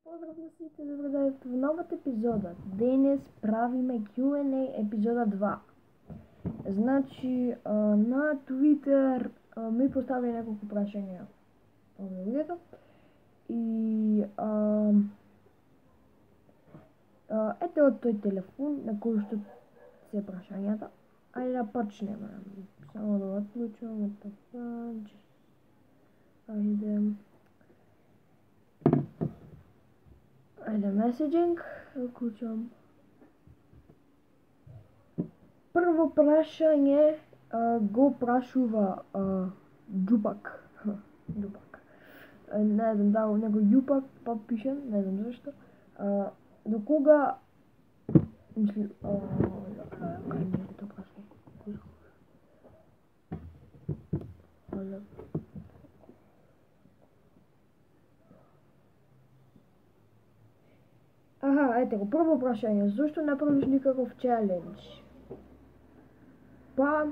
Pozdrav na sите, dobrodošli v novата епизода. Денес правиме Q&A епизода 2. Значи, на Twitter ми постави няколко прашања овде видеото. И ете од тој телефон на кој што се прашањата. Ајде да почнеме. Само да отклучам така. Ајде меседжинг, уклучам. Прво прашање го прашува Џупак. Џупак. Не знам да него Јупак па пишем, не знам зашто. До кога мисли кај ми е тоа прашање? Аха, ете го, прво прашање, зашто не правиш никаков челендж? Па,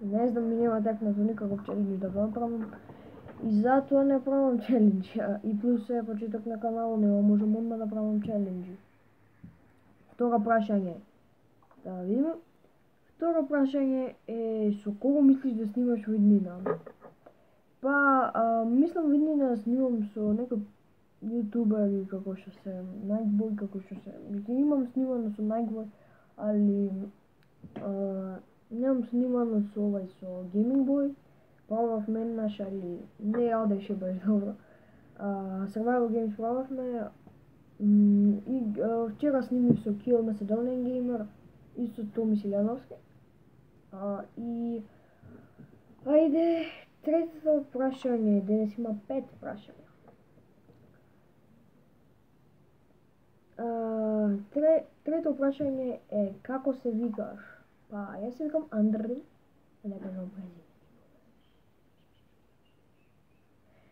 не знам, ми нема текнато никаков челендж да го направам. И затоа не правам челендж. И плюс е почеток на каналот, нема можам одма да правам челенджи. Второ прашање, да видиме. Второ прашање е, со кого мислиш да снимаш во иднина? Па, мислам во иднина да снимам со некој јутубери како што се Nightboy, како што се... Имам снимано со Nightboy, али немам снимано со овај, со Gaming Boy. Пробавме еднаш, али не одеше баш добро. Survival Games пробавме. И вчера снимив со Kill Macedonian Gamer и со Томи Силјановски. И ајде, третото прашање, денес има 5 прашања. Трето прашање е како се викаш? Па, јас се викам Андри, не кажам презиме.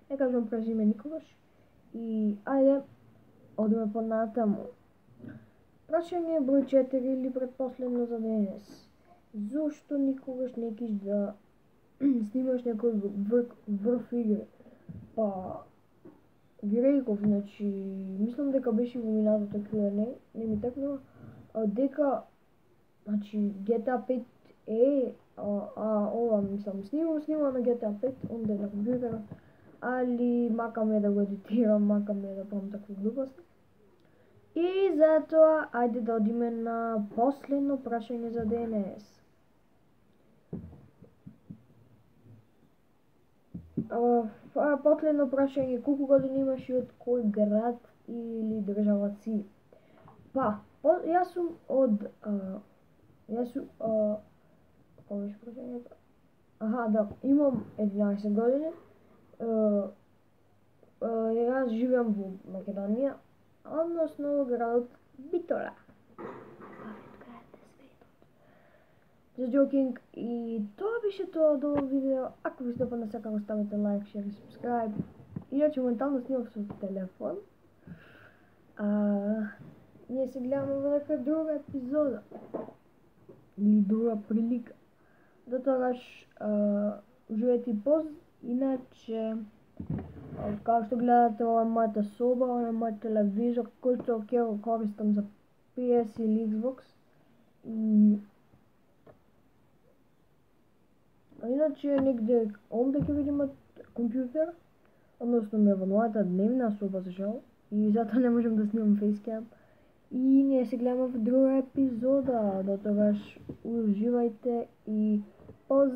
Не кажам презиме никогаш. И ајде, одиме понатаму. Прашање број 4 или предпоследно за денес. Зошто никогаш не киш да снимаш некој врв игри? Па, ги реков, значи, мислам дека беше во минатото Q&A, не ми текнува, дека, значи, GTA 5 е, ова, мислам, снимам на GTA 5, онде на компјутерот, али макаме да го едитирам, макаме да правам такви глупости. И затоа, ајде да одиме на последно прашање за денес. Последно прашање, колку години имаш и од кој град или држава си? Па, јас сум од... Како беше прашањето? Аха, да, имам 11 години. Јас живеам во Македонија, односно градот Битола. Just joking. И тоа беше тоа од овој видео. Ако ви се допадна, сакам ставите лайк, шер и субскрайб. Иначе моментално снимам со телефон. Ние се гледаме во нека друга епизода. Или друга прилика. До тогаш уживајте и поз. Иначе, како што гледате, ова е мојата соба, ова е мојот телевизор, кој што ќе го користам за PS или Xbox. И иначе негде онде ќе видиме компјутер, односно ме во мојата дневна соба за жал, и затоа не можам да снимам фейскам. И ние се гледаме во друга епизода, до тогаш уживајте и поз!